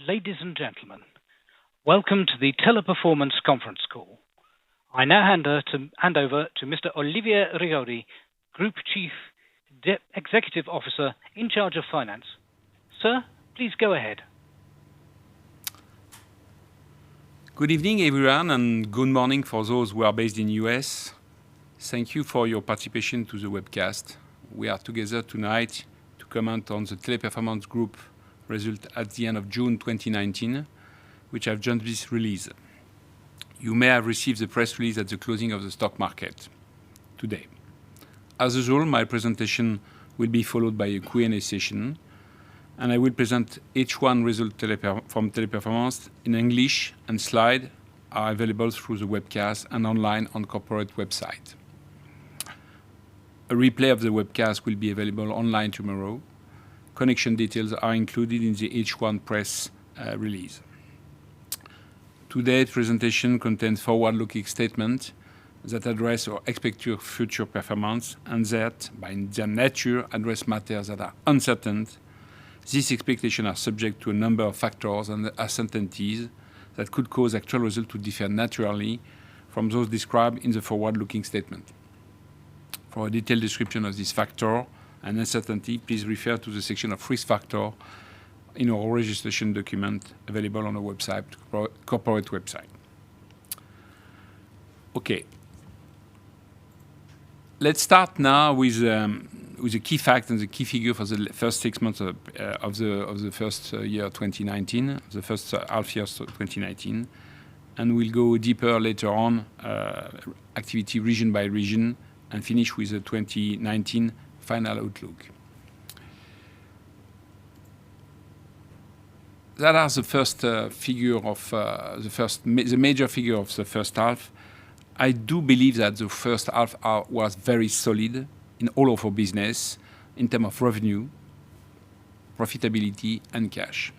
Ladies and gentlemen, welcome to the Teleperformance conference call. I now hand over to Mr. Olivier Rigaudy, Group Chief Executive Officer in charge of finance. Sir, please go ahead. Good evening, everyone, and good morning for those who are based in the US. Thank you for your participation to the webcast. We are together tonight to comment on the Teleperformance Group result at the end of June 2019, which have just released. You may have received the press release at the closing of the stock market today. As usual, my presentation will be followed by a Q&A session, and I will present H1 result from Teleperformance in English, and slides are available through the webcast and online on corporate website. A replay of the webcast will be available online tomorrow. Connection details are included in the H1 press release. Today's presentation contains forward-looking statements that address or expect your future performance and that, by their nature, address matters that are uncertain. These expectations are subject to a number of factors and uncertainties that could cause actual results to differ naturally from those described in the forward-looking statement. For a detailed description of this factor and uncertainty, please refer to the section of risk factor in our registration document available on our website, corporate website. Okay. Let's start now with the key facts and the key figure for the first 6 months of the first year 2019, the first half year 2019, and we'll go deeper later on, activity region by region, and finish with the 2019 final outlook. That are the first figure of the major figure of the first half. I do believe that the first half was very solid in all of our business in terms of revenue, profitability, and cash.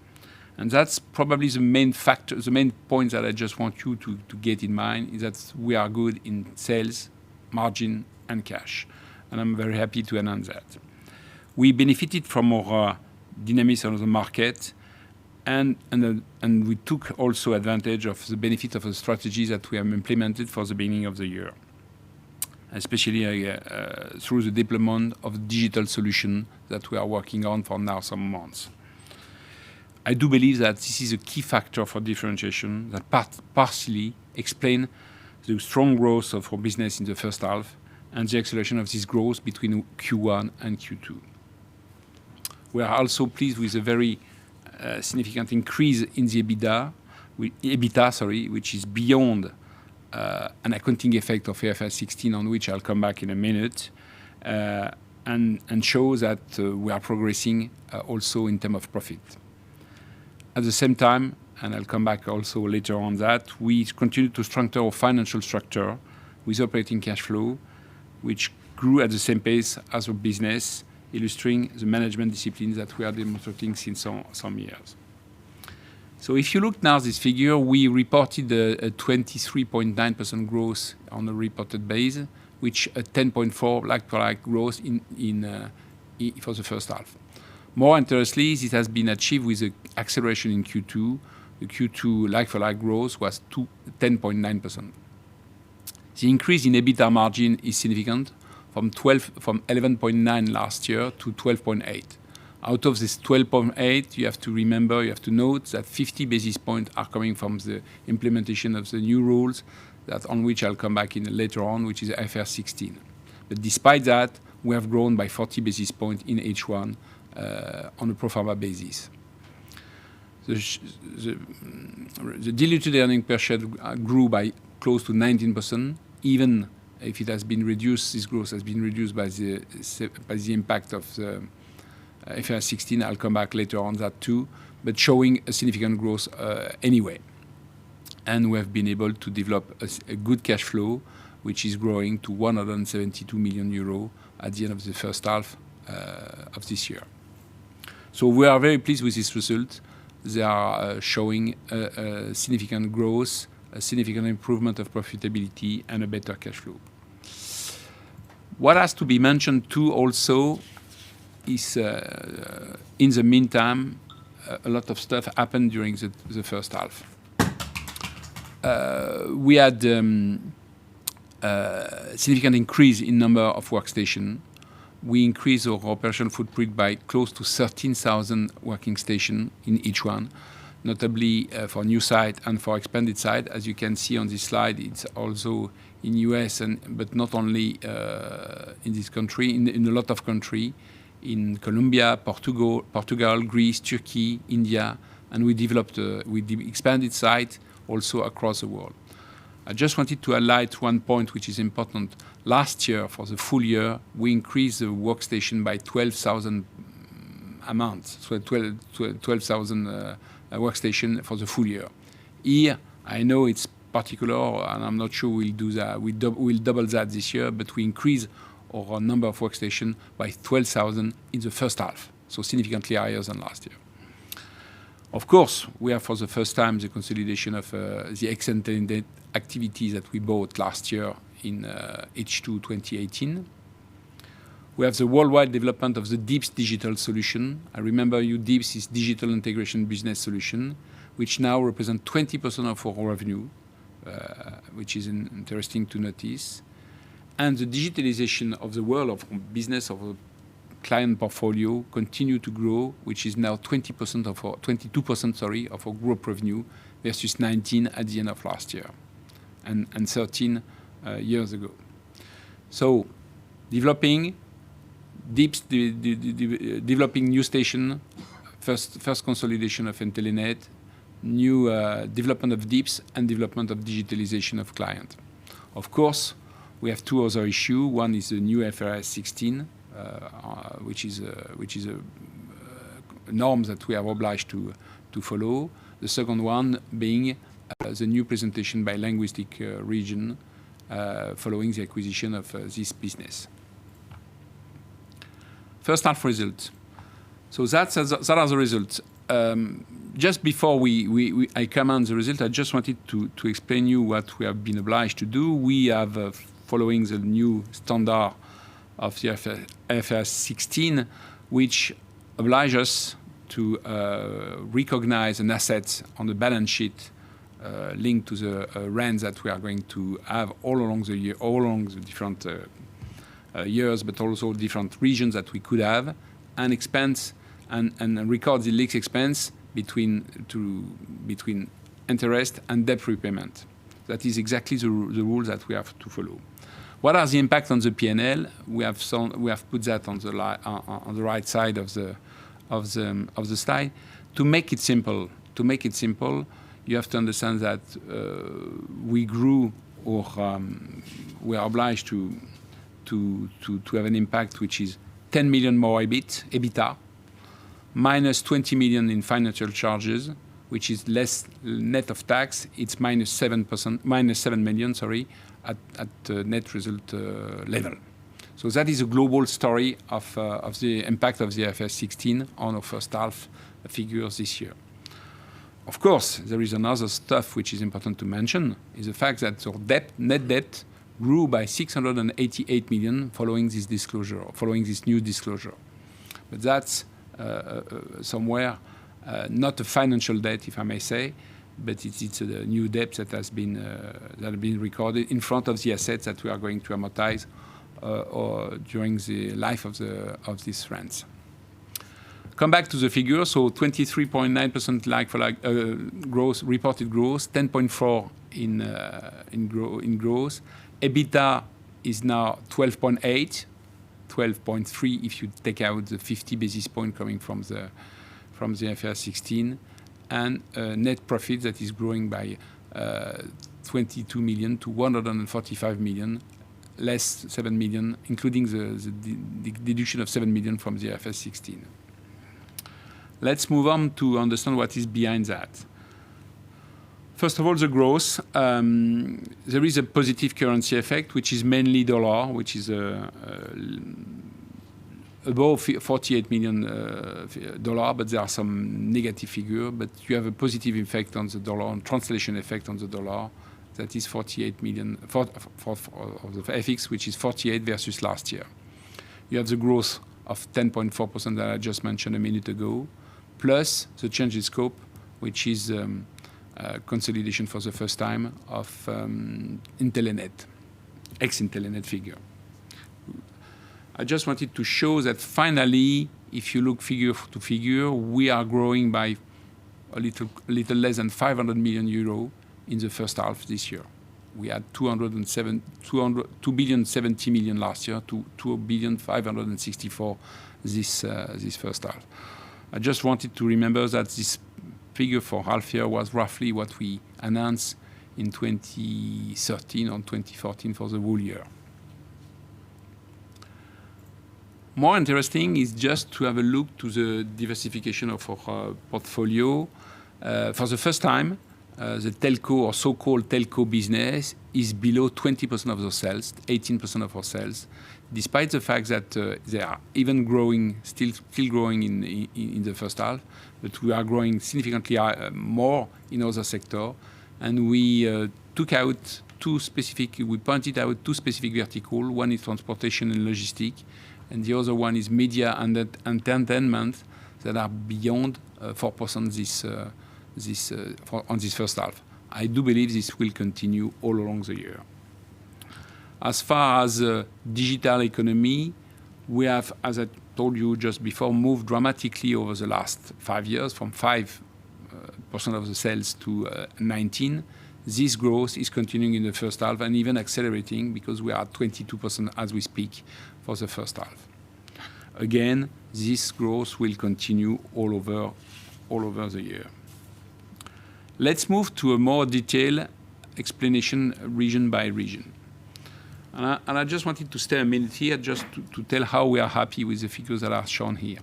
And that's probably the main factor, the main point that I just want you to get in mind is that we are good in sales, margin, and cash. And I'm very happy to announce that. We benefited from our dynamism of the market, and we took also advantage of the benefit of the strategies that we have implemented for the beginning of the year, especially through the deployment of digital solution that we are working on for now some months. I do believe that this is a key factor for differentiation that partially explain the strong growth of our business in the first half and the acceleration of this growth between Q1 and Q2. We are also pleased with a very significant increase in the EBITDA, which is beyond an accounting effect of IFRS 16, on which I'll come back in a minute, and shows that we are progressing also in terms of profit. At the same time, and I'll come back also later on that, we continue to strengthen our financial structure with operating cash flow, which grew at the same pace as our business, illustrating the management disciplines that we are demonstrating since some years. So if you look now at this figure, we reported a 23.9% growth on a reported base, which a 10.4 like-for-like growth for the first half. More interestingly, this has been achieved with an acceleration in Q2. The Q2 like-for-like growth was 10.9%. The increase in EBITDA margin is significant, from 11.9 last year to 12.8. Out of this 12.8, you have to note that 50 basis points are coming from the implementation of the new rules, that on which I'll come back in later on, which is IFRS 16. But despite that, we have grown by 40 basis points in H1 on a pro forma basis. The diluted earnings per share grew by close to 19%, even if it has been reduced. This growth has been reduced by the impact of the IFRS 16. I'll come back later on that too, but showing a significant growth anyway. And we have been able to develop a good cash flow, which is growing to 172 million euro at the end of the first half of this year. So we are very pleased with this result. They are showing a significant growth, a significant improvement of profitability, and a better cash flow. What has to be mentioned too also is, in the meantime, a lot of stuff happened during the first half. We had significant increase in number of workstation. We increased our operational footprint by close to 13,000 working stations in each one, notably for new site and for expanded site. As you can see on this slide, it's also in US, but not only in this country, in a lot of countries, in Colombia, Portugal, Greece, Turkey, India, and we expanded site also across the world. I just wanted to highlight one point which is important. Last year, for the full year, we increased the workstation by 12,000 amounts, so 12,000 workstation for the full year. Here, I know it's particular, and I'm not sure we'll do that. We'll double that this year, but we increase our number of workstation by 12,000 in the first half, so significantly higher than last year. Of course, we have for the first time the consolidation of the extended activities that we bought last year in H2 2018. We have the worldwide development of the DIBS digital solution. I remember you, DIBS is Digital Integration Business Solution, which now represent 20% of our revenue, which is interesting to notice. And the digitalization of the world of business of a client portfolio continue to grow, which is now 22% of our group revenue versus 19 at the end of last year and 13 years ago. So developing DIBS, developing new station, first consolidation of Intelenet, new development of DIBS and development of digitalization of client. Of course, we have two other issues. One is the new IFRS 16, which is a norm that we are obliged to follow. The second one being the new presentation by linguistic region following the acquisition of this business. First half result. So that are the results. Just before I comment the result, I just wanted to explain you what we have been obliged to do. We have, following the new standard of the IFRS 16, which oblige us to recognize an asset on the balance sheet linked to the rents that we are going to have all along the year, all along the different years, but also different regions that we could have, and expense and record the lease expense between interest and debt repayment. That is exactly the rules that we have to follow. What are the impacts on the P&L? We have put that on the right side of the slide. To make it simple, you have to understand that we grew, or we are obliged to have an impact which is 10 million more EBITDA, minus 20 million in financial charges, which is less net of tax. It's minus 7 million, at net result level. So that is a global story of the impact of the IFRS 16 on our first half figures this year. Of course, there is another stuff which is important to mention, is the fact that our net debt grew by 688 million following this new disclosure. But that's somewhere not a financial debt, if I may say, but it's a new debt that has been recorded in front of the assets that we are going to amortize or during the life of these rents. Come back to the figure. So 23.9% like-for-like growth, reported growth, 10.4 in growth. EBITDA is now 12.8, 12.3 if you take out the 50 basis point coming from the IFRS 16, and net profit that is growing by 22 million to 145 million, less 7 million, including the deduction of 7 million from the IFRS 16. Let's move on to understand what is behind that. First of all, the growth. There is a positive currency effect, which is mainly dollar, which is above $48 million, but there are some negative figure. But you have a positive effect on the dollar, and translation effect on the dollar. That is 48 million of the FX, which is 48 versus last year. You have the growth of 10.4% that I just mentioned a minute ago. plus the change in scope, which is consolidation for the first time of Intelenet, ex-Intelenet figure. I just wanted to show that finally, if you look figure to figure, we are growing by a little less than 500 million euro in the first half this year. We had 2,070 million last year to 2,564 this first half. I just wanted to remember that this figure for half year was roughly what we announced in 2013 or 2014 for the whole year. More interesting is just to have a look to the diversification of our portfolio. For the first time, the telco or so-called telco business is below 20% of our sales, 18% of our sales, despite the fact that they are even growing, still growing in the first half, but we are growing significantly more in other sectors. And we pointed out two specific verticals. One is transportation and logistics, and the other one is media and entertainment that are beyond 4% on this first half. I do believe this will continue all along the year. As far as digital economy, we have, as I told you just before, moved dramatically over the last 5 years from 5% of the sales to 19%. This growth is continuing in the first half and even accelerating because we are at 22% as we speak for the first half. Again, this growth will continue all over the year. Let's move to a more detailed explanation region by region. And I just wanted to stay a minute here just to tell how we are happy with the figures that are shown here.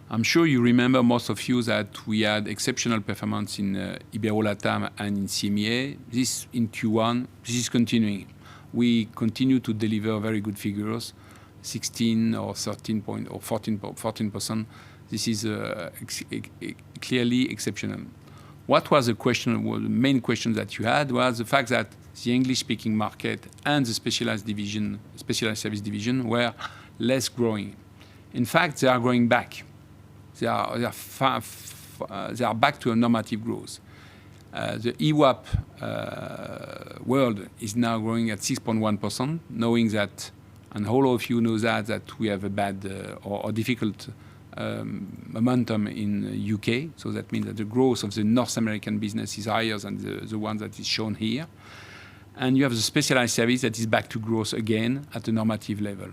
I'm sure you remember, most of you, that we had exceptional performance in Ibero-LATAM and in CEMEA. This in Q1, this is continuing. We continue to deliver very good figures, 16 or 13 point or 14%. This is clearly exceptional. What was the question? Well, the main question that you had was the fact that the English-speaking market and the specialized service division were less growing. In fact, they are growing back. They are back to a normative growth. The EWAP world is now growing at 6.1%, knowing that, and all of you know that we have a bad or difficult momentum in UK. So that means that the growth of the North American business is higher than the one that is shown here. And you have the specialized service that is back to growth again at a normative level.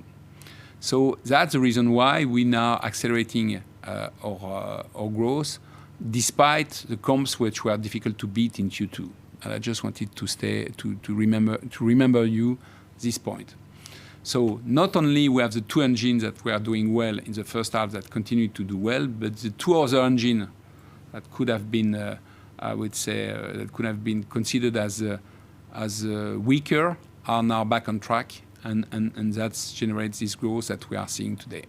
So that's the reason why we now accelerating our growth, despite the comps which were difficult to beat in Q2. And I just wanted to remember you this point. So not only we have the two engines that we are doing well in the first half that continue to do well, but the two other engines that could have been, I would say, that could have been considered as weaker are now back on track, and that generates this growth that we are seeing today.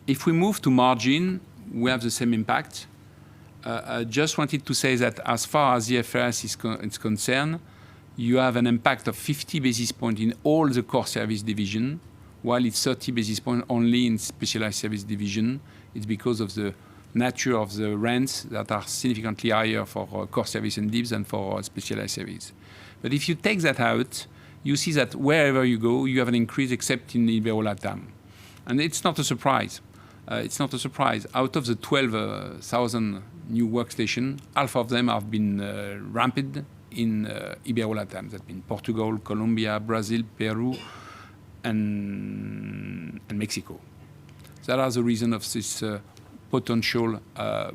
If we move to margin, we have the same impact. I just wanted to say that as far as the IFRS is concerned, you have an impact of 50 basis points in all the core service division, while it's 30 basis points only in specialized service division. It's because of the nature of the rents that are significantly higher for core service and DIBs than for specialized service. But if you take that out, you see that wherever you go, you have an increase except in Ibero-LATAM. And it's not a surprise. It's not a surprise. Out of the 12,000 new workstations, half of them have been ramped in Ibero-LATAM. That means Portugal, Colombia, Brazil, Peru, and Mexico. That are the reason of this potential, I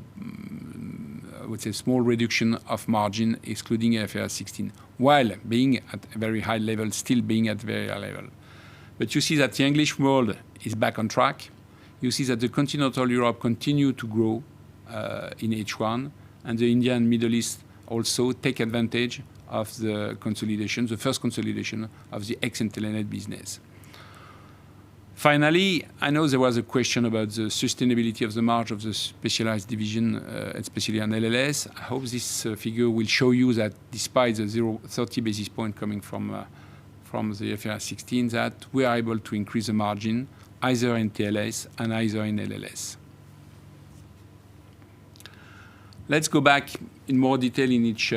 would say, small reduction of margin, excluding IFRS 16, while being at a very high level, still being at very high level. But you see that the English world is back on track. You see that the continental Europe continue to grow in H1, and the India and Middle East also take advantage of the consolidation, the first consolidation of the ex-Intelenet business. Finally, I know there was a question about the sustainability of the margin of the specialized division, especially on LLS. I hope this figure will show you that despite the 30 basis point coming from the IFRS 16, that we are able to increase the margin either in TLS and either in LLS. Let's go back in more detail in each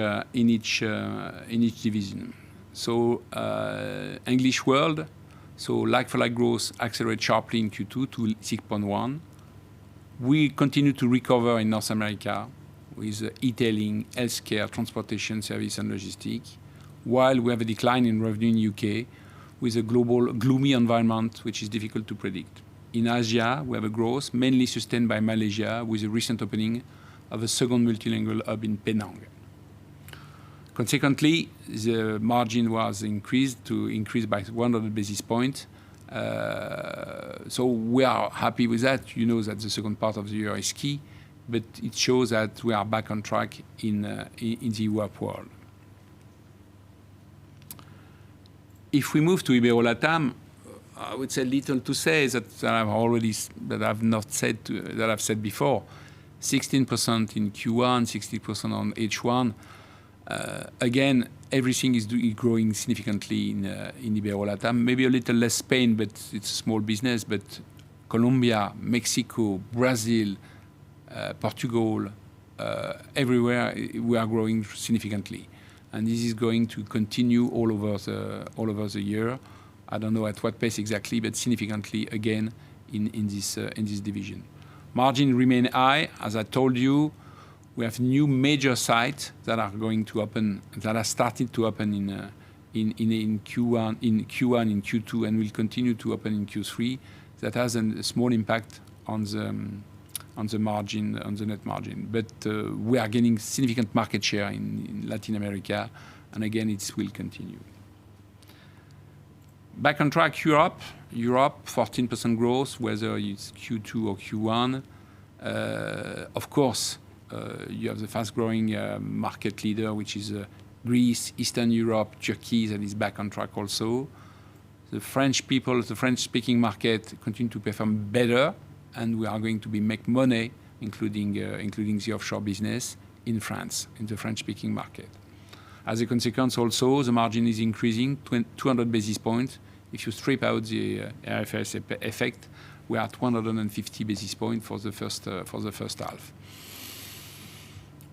division. So English World, so like-for-like growth accelerated sharply in Q2 to 6.1. We continue to recover in North America with e-tailing, healthcare, transportation, service, and logistics, while we have a decline in revenue in UK with a global gloomy environment which is difficult to predict. In Asia, we have a growth mainly sustained by Malaysia with a recent opening of a second multilingual hub in Penang. Consequently, the margin was increased by 100 basis points. So we are happy with that. You know that the second part of the year is key, but it shows that we are back on track in the Europe world. If we move to Ibero-LATAM, I would say little to say that I've said before. 16% in Q1, 60% on H1. Again, everything is growing significantly in Ibero-LATAM. Maybe a little less Spain, but it's a small business. But Colombia, Mexico, Brazil, Portugal, everywhere we are growing significantly, and this is going to continue all over the year. I don't know at what pace exactly, but significantly again in this division. Margin remain high, as I told you. We have new major sites that are going to open, that are started to open in Q1, in Q2, and will continue to open in Q3. That has a small impact on the margin, on the net margin. But we are gaining significant market share in Latin America, and again, it will continue. Back on track, Europe, 14% growth, whether it's Q2 or Q1. Of course, you have the fast-growing market leader, which is Greece, Eastern Europe, Turkey, that is back on track also. The French people, the French-speaking market continue to perform better, and we are going to make money, including the offshore business in France, in the French-speaking market. As a consequence, also, the margin is increasing 200 basis points. If you strip out the IFRS effect, we are at 150 basis points for the first half.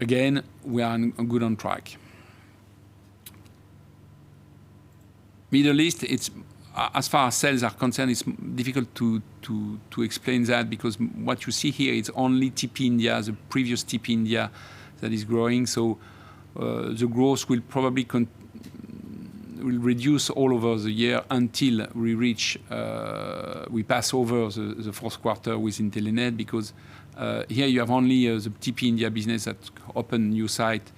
Again, we are good on track. Middle East, it's as far as sales are concerned, it's difficult to explain that, because what you see here is only TP India, the previous TP India, that is growing. So the growth will probably will reduce all over the year until we pass over the fourth quarter with Intelenet, because here you have only the TP India business that opened new site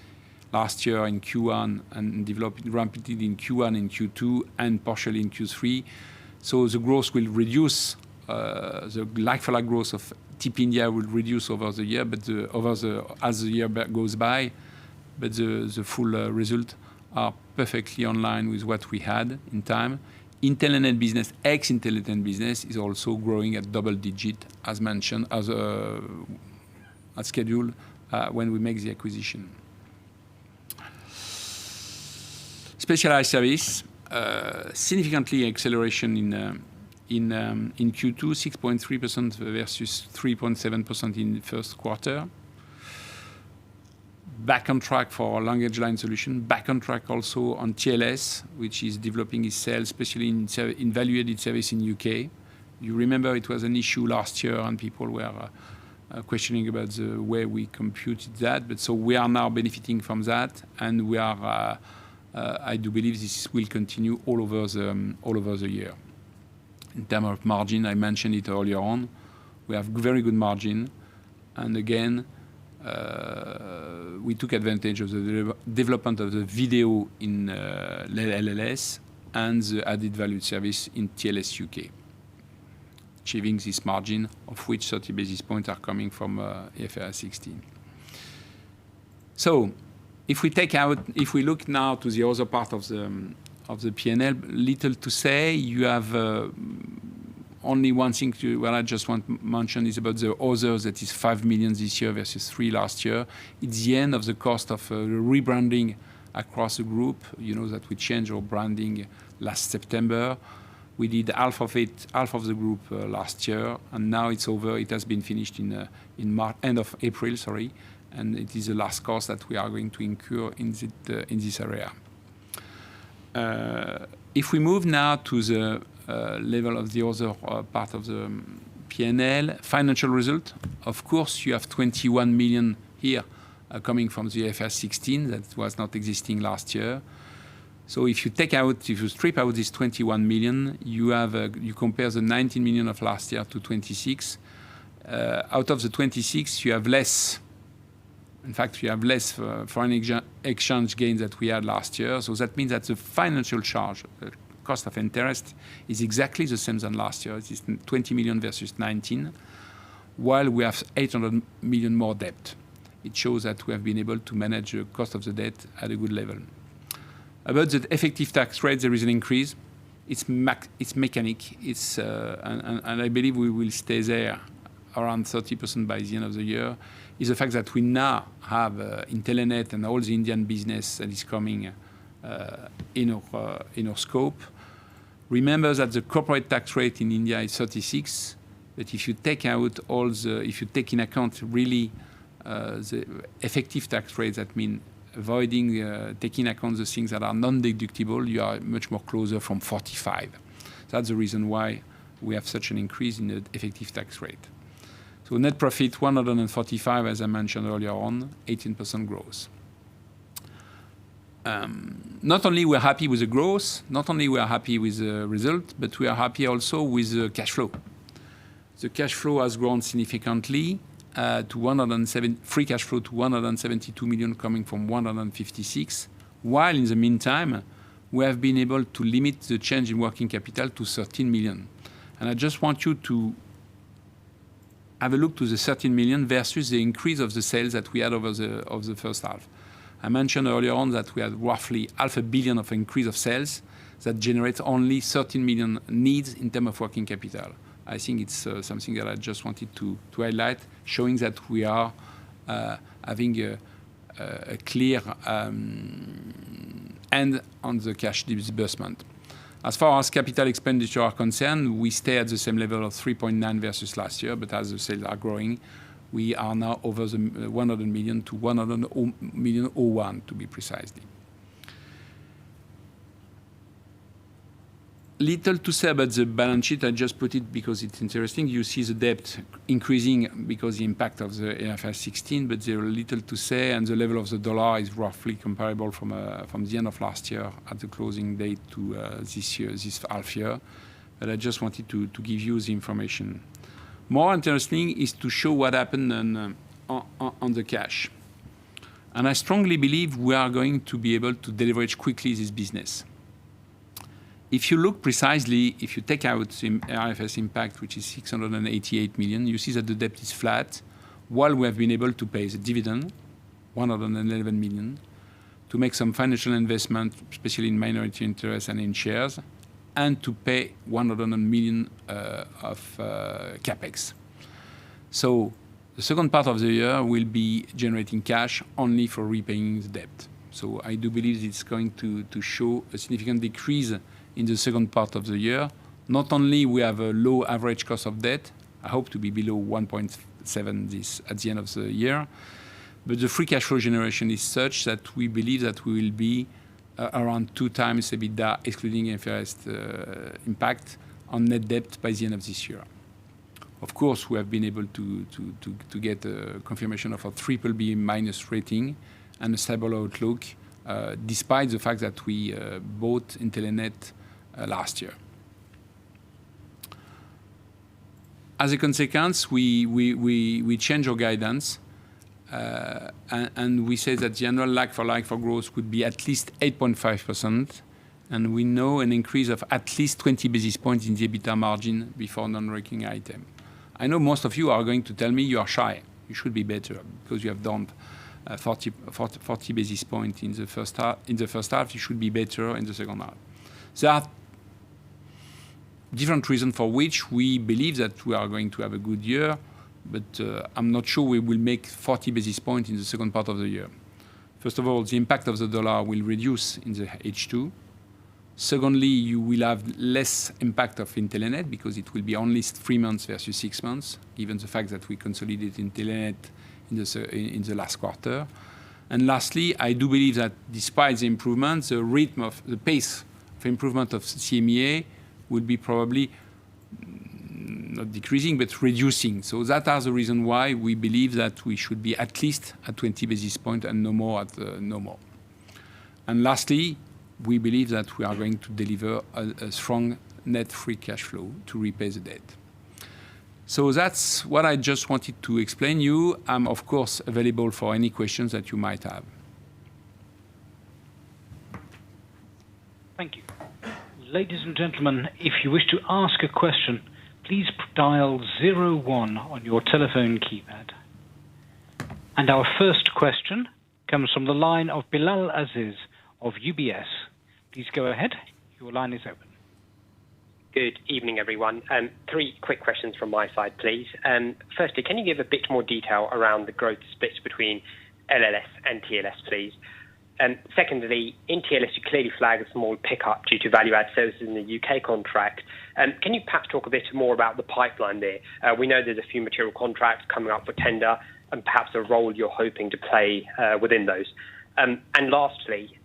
last year in Q1 and developed rapidly in Q1 and Q2 and partially in Q3. So the growth will reduce, the like-for-like growth of TP India will reduce over the year, but as the year goes by, but the full result are perfectly online with what we had in time. Intelenet business, ex-Intelenet business, is also growing at double digit, as mentioned, as scheduled when we make the acquisition. Specialized service, significantly acceleration in Q2, 6.3% versus 3.7% in the first quarter. Back on track for language line solution. Back on track also on TLS, which is developing its sales, especially in value-added service in UK. You remember it was an issue last year, and people were questioning about the way we computed that. But so we are now benefiting from that, and we are. I do believe this will continue all over the year. In terms of margin, I mentioned it earlier on. We have very good margin, and again, we took advantage of the development of the video in LLS and the added value service in TLS UK, achieving this margin, of which 30 basis points are coming from IFRS 16. So, if we look now to the other part of the P&L, little to say. You have only one thing what I just want to mention is about the others, that is 5 million this year versus 3 last year. It's the end of the cost of rebranding across the group. You know that we changed our branding last September. We did half of the group last year, and now it's over. It has been finished in March, end of April, sorry, and it is the last cost that we are going to incur in this area. If we move now to the level of the other part of the P&L, financial result, of course, you have 21 million here coming from the IFRS 16 that was not existing last year. So if you strip out this 21 million, you compare the 19 million of last year to 26. Out of the 26, you have less. In fact, you have less foreign exchange gains that we had last year. So that means that the financial charge, the cost of interest, is exactly the same than last year. It is 20 million versus 19, while we have 800 million more debt. It shows that we have been able to manage the cost of the debt at a good level. About the effective tax rate, there is an increase. It's mechanic. And I believe we will stay there around 30% by the end of the year. Is the fact that we now have in Telenet and all the Indian business that is coming in our scope. Remember that the corporate tax rate in India is 36, but if you take in account really the effective tax rate, that means avoiding taking account the things that are non-deductible, you are much more closer from 45. That's the reason why we have such an increase in the effective tax rate. So net profit 145, as I mentioned earlier on, 18% growth. Not only we're happy with the growth, not only we are happy with the result, but we are happy also with the cash flow. The cash flow has grown significantly to free cash flow to 172 million coming from 156, while in the meantime, we have been able to limit the change in working capital to 13 million. And I just want you to have a look to the 13 million versus the increase of the sales that we had over the first half. I mentioned earlier on that we had roughly 500 million of increase of sales that generates only 13 million needs in terms of working capital. I think it's something that I just wanted to highlight, showing that we are having a clear end on the cash disbursement. As far as capital expenditure are concerned, we stay at the same level of 3.9 versus last year, but as the sales are growing, we are now over the 100 million to 100 million 01 to be precisely. Little to say about the balance sheet. I just put it because it's interesting. You see the debt increasing because the impact of the IFRS 16, but there are little to say, and the level of the dollar is roughly comparable from the end of last year at the closing date to this half year. But I just wanted to give you the information. More interesting is to show what happened on the cash. And I strongly believe we are going to be able to deleverage quickly this business. If you look precisely, if you take out the IFRS impact, which is 688 million, you see that the debt is flat, while we have been able to pay the dividend, 111 million, to make some financial investment, especially in minority interest and in shares, and to pay 100 million of capex. So the second part of the year will be generating cash only for repaying the debt. So I do believe it's going to show a significant decrease in the second part of the year. Not only we have a low average cost of debt, I hope to be below 1.7 this at the end of the year, but the free cash flow generation is such that we believe that we will be around 2 times EBITDA, excluding IFRS impact on net debt by the end of this year. Of course, we have been able to get a confirmation of a BBB- rating and a stable outlook, despite the fact that we bought in Telenet last year. As a consequence, we change our guidance, and we say that the annual like-for-like for growth could be at least 8.5%, and we know an increase of at least 20 basis points in the EBITDA margin before non-recurring item. I know most of you are going to tell me you are shy. You should be better because you have done 40 basis points in the first half. In the first half, you should be better in the second half. There are different reasons for which we believe that we are going to have a good year, but I'm not sure we will make 40 basis points in the second part of the year. First of all, the impact of the dollar will reduce in the H2. Secondly, you will have less impact of Intelenet because it will be only 3 months versus 6 months, given the fact that we consolidate Intelenet in the last quarter. And lastly, I do believe that despite the improvements, the pace of improvement of CMEA will be probably not decreasing, but reducing. So that are the reason why we believe that we should be at least at 20 basis points and no more. And lastly, we believe that we are going to deliver a strong net free cash flow to repay the debt. So that's what I just wanted to explain you. I'm, of course, available for any questions that you might have. Thank you. Ladies and gentlemen, if you wish to ask a question, please dial 01 on your telephone keypad. And our first question comes from the line of Bilal Aziz of UBS. Please go ahead. Your line is open. Good evening, everyone. 3 quick questions from my side, please. Firstly, can you give a bit more detail around the growth splits between LLS and TLS, please? Secondly, in TLS, you clearly flag a small pickup due to value-add services in the UK contract. Can you perhaps talk a bit more about the pipeline there? We know there's a few material contracts coming up for tender and perhaps a role you're hoping to play within those. And lastly,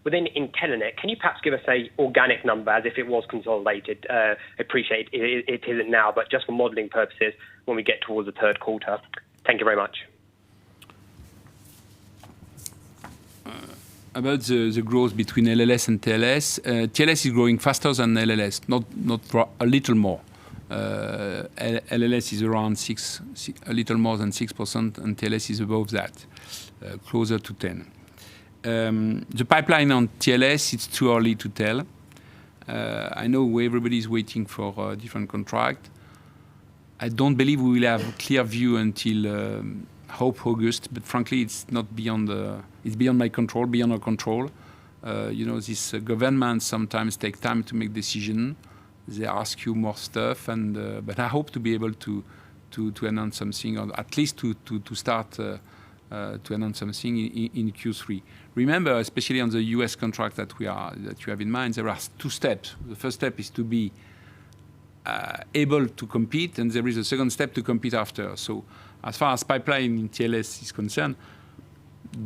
within Intelenet, can you perhaps give us an organic number as if it was consolidated? I appreciate it isn't now, but just for modelling purposes when we get towards the third quarter. Thank you very much. About the growth between LLS and TLS, TLS is growing faster than LLS, not a little more. LLS is around a little more than 6%, and TLS is above that, closer to 10. The pipeline on TLS, it's too early to tell. I know everybody is waiting for a different contract. I don't believe we will have a clear view until hope August, but frankly, it's beyond my control, beyond our control. This government sometimes take time to make decision. They ask you more stuff, but I hope to be able to announce something, or at least to start to announce something in Q3. Remember, especially on the US contract that you have in mind, there are 2 steps. The first step is to be able to compete, and there is a second step to compete after. So as far as pipeline in TLS is concerned,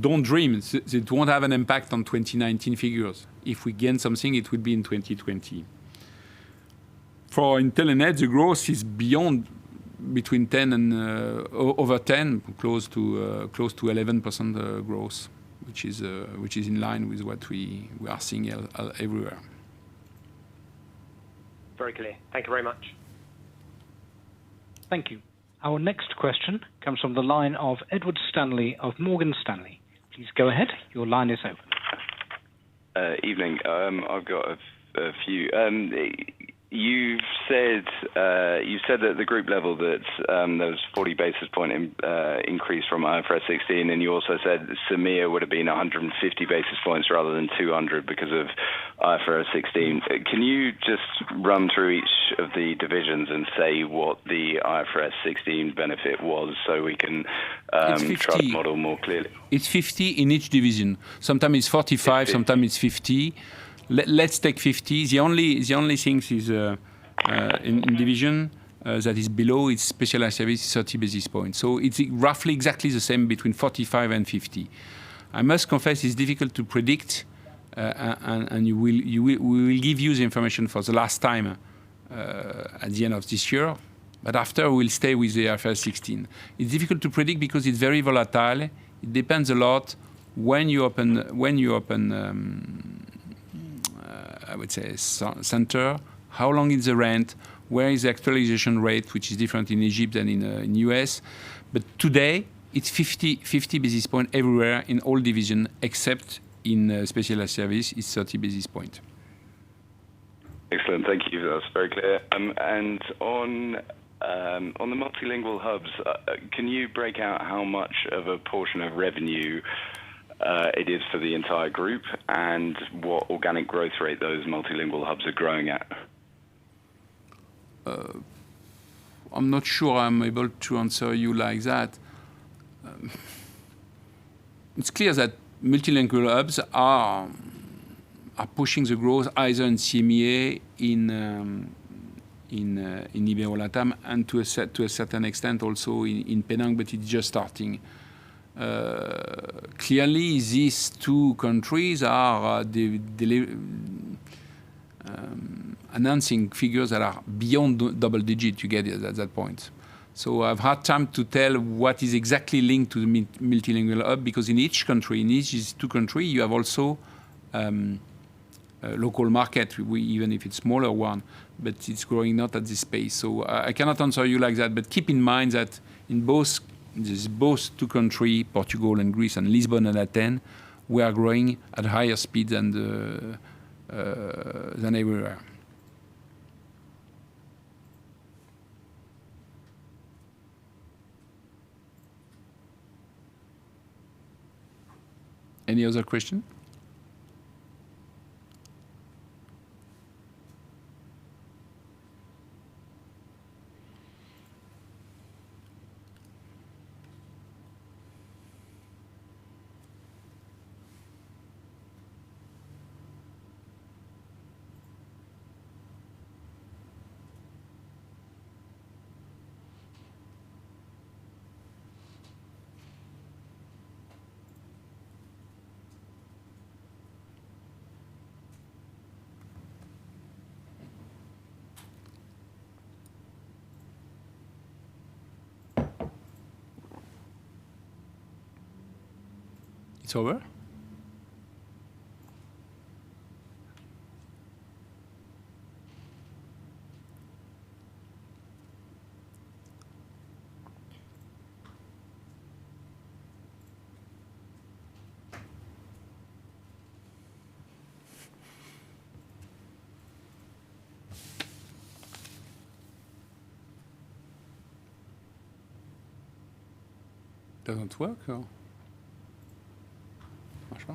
don't dream. It won't have an impact on 2019 figures. If we gain something, it will be in 2020. For Intelenet, the growth is beyond between 10 and over 10, close to 11% growth, which is in line with what we are seeing everywhere. Very clear. Thank you very much. Thank you. Our next question comes from the line of Edward Stanley of Morgan Stanley. Please go ahead. Your line is open. Evening. I've got a few. You've said at the group level that there was 40 basis point increase from IFRS 16, and you also said CMEA would have been 150 basis points rather than 200 because of IFRS 16. Can you just run through each of the divisions and say what the IFRS 16 benefit was so we can try to model more clearly? It's 50 in each division. Sometimes it's 45, sometimes it's 50. Let's take 50. The only thing is in division that is below its specialized service 30 basis points. So it's roughly exactly the same between 45 and 50. I must confess it's difficult to predict, and we will give you the information for the last time at the end of this year. But after we'll stay with the IFRS 16. It's difficult to predict because it's very volatile. It depends a lot when you open. I would say center, how long is the rent, where is the actualization rate, which is different in Egypt than in US. But today, it's 50 basis points everywhere in all divisions, except in specialized service, it's 30 basis points. Excellent, thank you. That's very clear. And on the multilingual hubs, can you break out how much of a portion of revenue it is for the entire group, and what organic growth rate those multilingual hubs are growing at? I'm not sure I'm able to answer you like that. It's clear that multilingual hubs are are pushing the growth either in CEMEA, in Ibero-LATAM, and to a certain extent also in Penang, but it's just starting. Clearly, these two countries are announcing figures that are beyond double digit, you get it at that point. So I've had time to tell what is exactly linked to the multilingual hub, because in each country, in each two countries, you have also a local market, even if it's smaller one, but it's growing not at this pace. So I cannot answer you like that, but keep in mind that in both two countries, Portugal and Greece, and Lisbon and Athens, we are growing at higher speed than everywhere. Any other question? It's over? Doesn't work, or? Marche pas.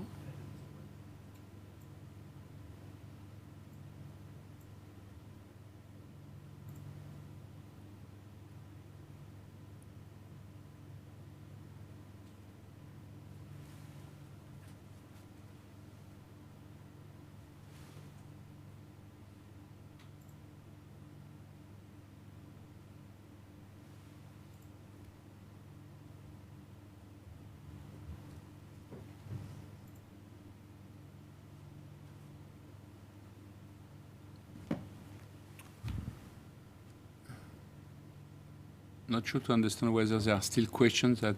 Not sure to understand whether there are still questions that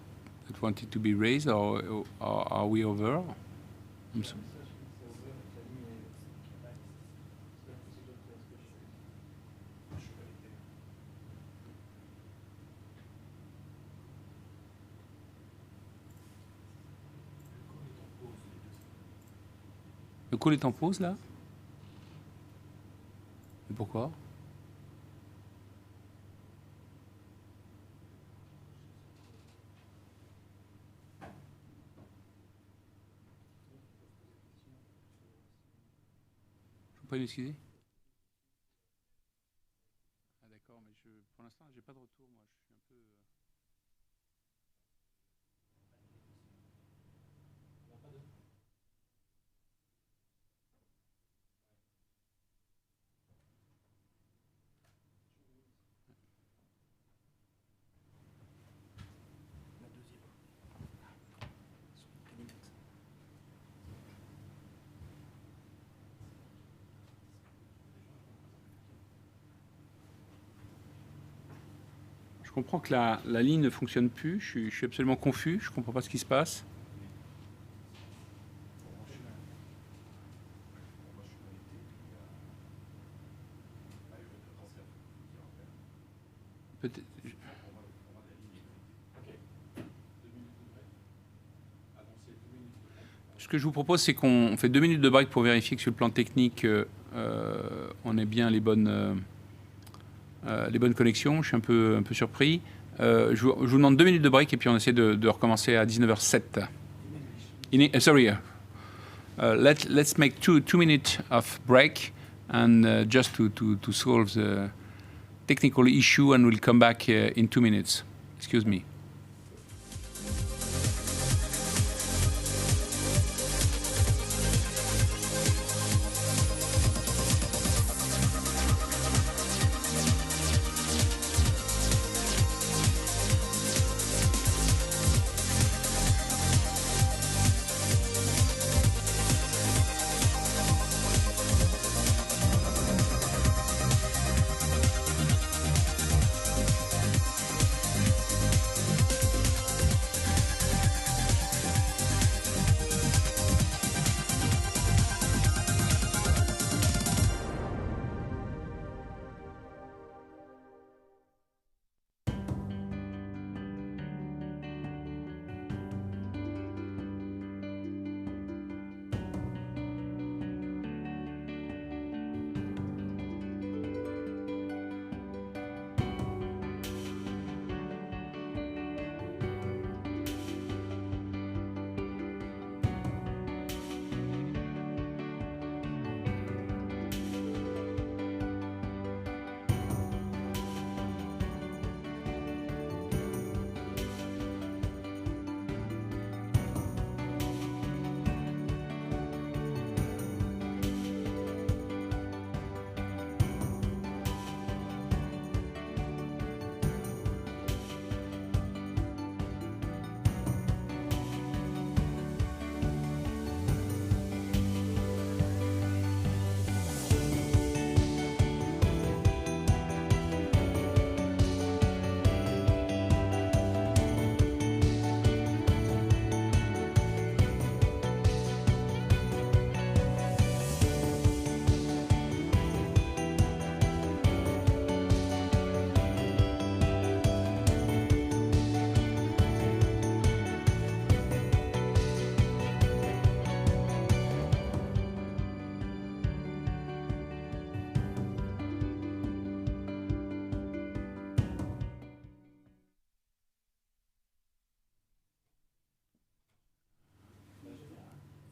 wanted to be raised, or are we over? I'm sorry. Le call est en pause là? Et pourquoi? Pas l'excuser. Ah d'accord, mais pour l'instant, j'ai pas de retour. Moi, je suis un peu. Je comprends que la ligne ne fonctionne plus. Je suis absolument confus. Je ne comprends pas ce qui se passe. Peut-être. Ce que je vous propose, c'est qu'on fait 2 minutes de break pour vérifier que sur le plan technique, on ait bien les bonnes connexions. Je suis un peu surpris. Je vous demande 2 minutes de break et puis on essaie de recommencer à 19h07. Sorry. Let's make two minutes of break and just to solve the technical issue, and we'll come back in 2 minutes. Excuse me.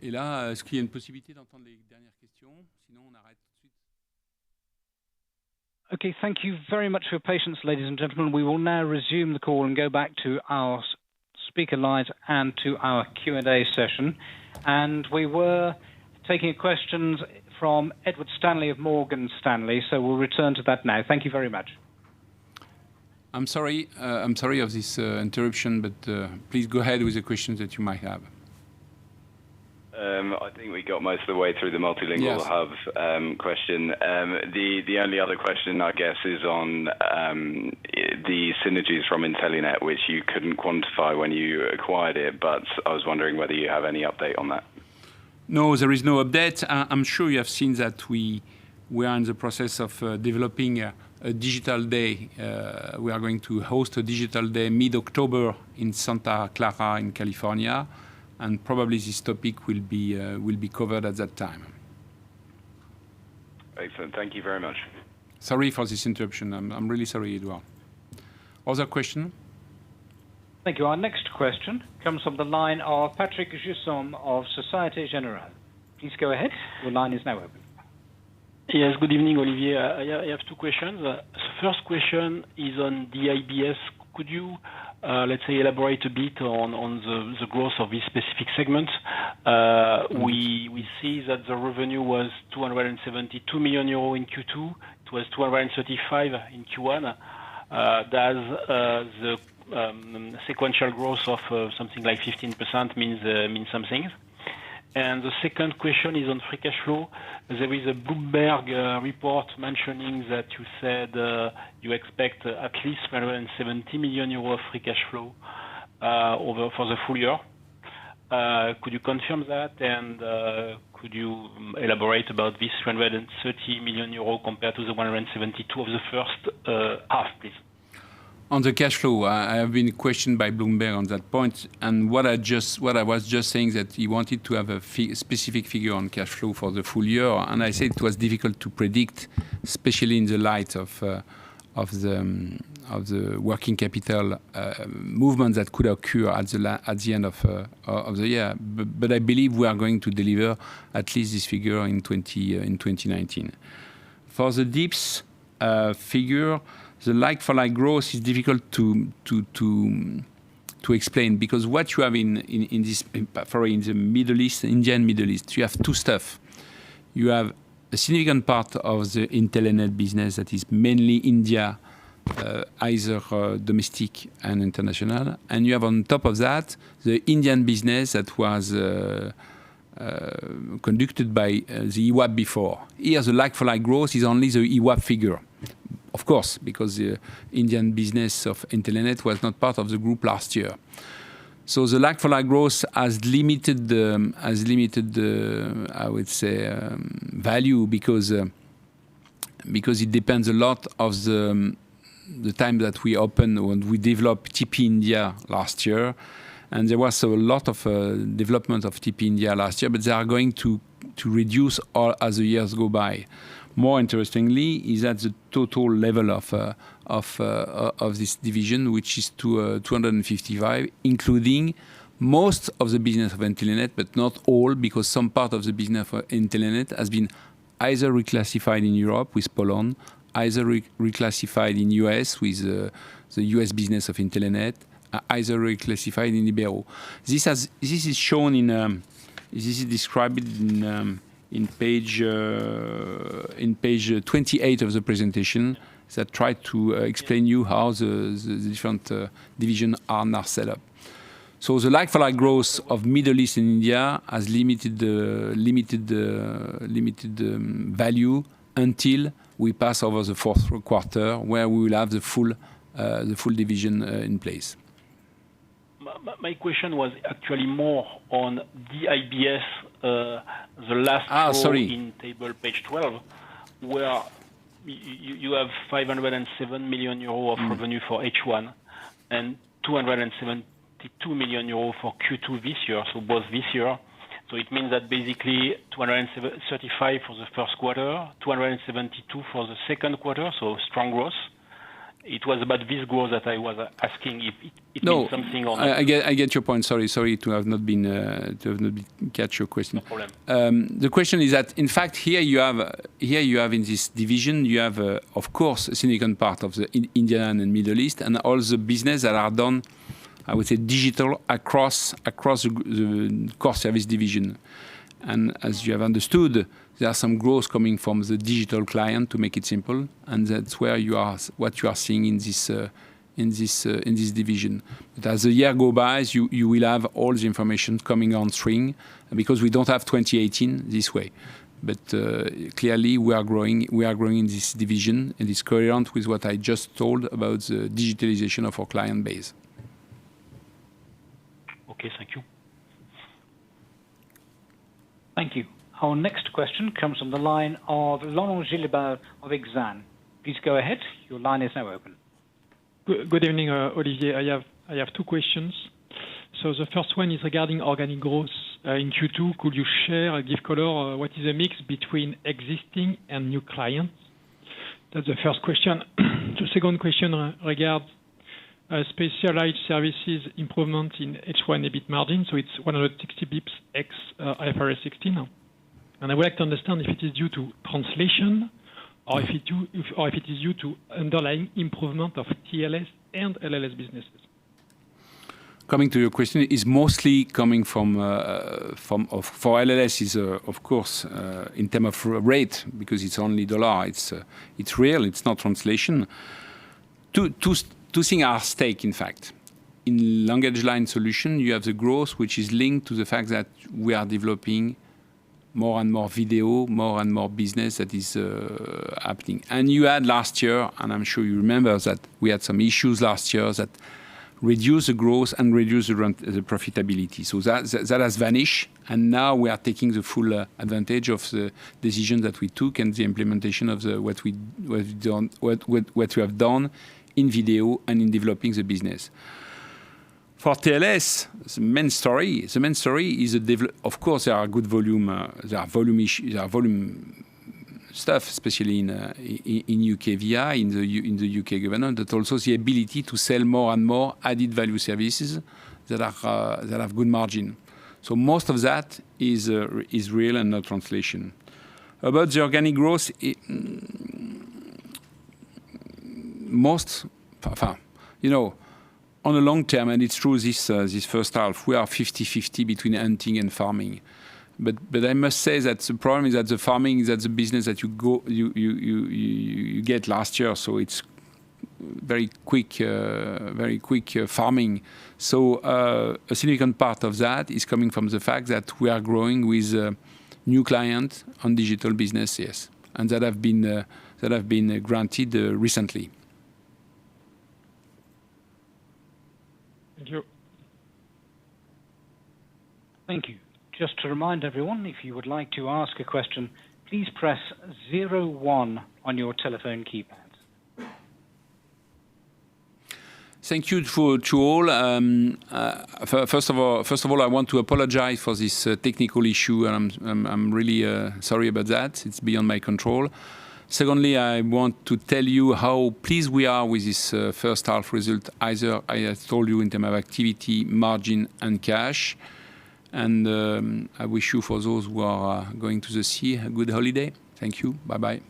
Et là, est-ce qu'il y a une possibilité d'entendre les dernières questions? Sinon, on arrête tout de suite. Okay, thank you very much for your patience, ladies and gentlemen. We will now resume the call and go back to our speaker lines and to our Q&A session. And we were taking questions from Edward Stanley of Morgan Stanley, so we'll return to that now. Thank you very much. I'm sorry of this interruption, but please go ahead with the questions that you might have. I think we got most of the way through the multilingual hub question. The only other question, I guess, is on the synergies from Intelenet, which you couldn't quantify when you acquired it, but I was wondering whether you have any update on that. No, there is no update. I'm sure you have seen that we are in the process of developing a digital day. We are going to host a digital day mid-October in Santa Clara in California. And probably this topic will be covered at that time. Excellent. Thank you very much. Sorry for this interruption. I'm really sorry, Edouard. Other question? Thank you. Our next question comes from the line of Patrick Jusson of Société Générale. Please go ahead. Your line is now open. Yes, good evening, Olivier. I have two questions. The first question is on the IBS. Could you, let's say, elaborate a bit on the growth of this specific segment? We see that the revenue was 272 million euro in Q2. It was 235 in Q1. Does the sequential growth of something like 15% mean something? And the second question is on free cash flow. There is a Bloomberg report mentioning that you said you expect at least 370 million euros of free cash flow for the full year. Could you confirm that? And could you elaborate about this 330 million euros compared to the 172 of the first half, please? On the cash flow, I have been questioned by Bloomberg on that point, and what I was just saying that he wanted to have a specific figure on cash flow for the full year, and I said it was difficult to predict, especially in the light of the working capital movement that could occur at the end of the year. But I believe we are going to deliver at least this figure in 2019. For the DIPS figure, the like-for-like growth is difficult to explain, because what you have in the Middle East, Indian Middle East, you have two stuff. You have a significant part of the Intelenet business that is mainly India, either domestic and international, and you have on top of that the Indian business that was conducted by the EWAP before. Here, the like-for-like growth is only the EWAP figure. Of course, because the Indian business of Intelenet was not part of the group last year. So the like-for-like growth has limited, I would say, value because it depends a lot of the time that we opened when we developed TP India last year. And there was a lot of development of TP India last year, but they are going to reduce all as the years go by. More interestingly, is that the total level of this division, which is to 255, including most of the business of Intelenet, but not all, because some part of the business of Intelenet has been either reclassified in Europe with Poland, either reclassified in US with the US business of Intelenet, either reclassified in Ibero. This is shown in this is described in page 28 of the presentation that tried to explain you how the different divisions are now set up. So the like-for-like growth of Middle East and India has limited value until we pass over the fourth quarter, where we will have the full division in place. My question was actually more on DIBS, the last row in table page 12, where you have 507 million euro of revenue for H1 and 272 million euro for Q2 this year, so both this year. So it means that basically 235 for the first quarter, 272 for the second quarter, so strong growth. it was about this growth that I was asking if it No, means something or not. I get your point. Sorry to have not been catch your question. No problem. The question is that in fact here you have in this division you have of course a significant part of the Indian and Middle East and all the business that are done, I would say, digital across the core service division. And as you have understood, there are some growth coming from the digital client, to make it simple, and that's where what you are seeing in this division. But as the year goes by, you will have all the information coming on stream, because we don't have 2018 this way. But clearly, we are growing in this division, and it's coherent with what I just told about the digitalization of our client base. Okay, thank you. Thank you. Our next question comes from the line of Laurent Gilbert of Exane. Please go ahead. Your line is now open. Good evening, Olivier. I have two questions. So the first one is regarding organic growth in Q2. Could you share, give color, what is the mix between existing and new clients? That's the first question. The second question regards specialized services improvement in H1 EBIT margin. So it's 160 bips ex IFRS 16. And I would like to understand if it is due to translation or if it is due to underlying improvement of TLS and LLS businesses. Coming to your question, is mostly coming for LLS is of course in terms of rate, because it's only dollar. It's real. It's not translation. Two things are at stake, in fact. In language line solution, you have the growth which is linked to the fact that we are developing more and more video, more and more business that is happening. And you had last year, and I'm sure you remember that we had some issues last year that reduced the growth and reduced the profitability. So that has vanished, and now we are taking the full advantage of the decision that we took and the implementation of what we have done in video and in developing the business. For TLS, the main story is of course there are good volume, there are volume stuff, especially in UK VI, in the UK government, but also the ability to sell more and more added value services that have good margin. So most of that is real and not translation. About the organic growth, on the long term, and it's true this first half, we are 50-50 between hunting and farming. But I must say that the problem is that the farming is the business that you get last year, so it's very quick farming. So a significant part of that is coming from the fact that we are growing with new clients on digital business, yes, and that have been granted recently. Thank you. Thank you. Just to remind everyone, if you would like to ask a question, please press 01 on your telephone keypad. Thank you to all. First of all, I want to apologize for this technical issue, and I'm really sorry about that. It's beyond my control. Secondly, I want to tell you how pleased we are with this first half result. Either I have told you in terms of activity, margin, and cash. And I wish you, for those who are going to the sea, a good holiday. Thank you. Bye-bye.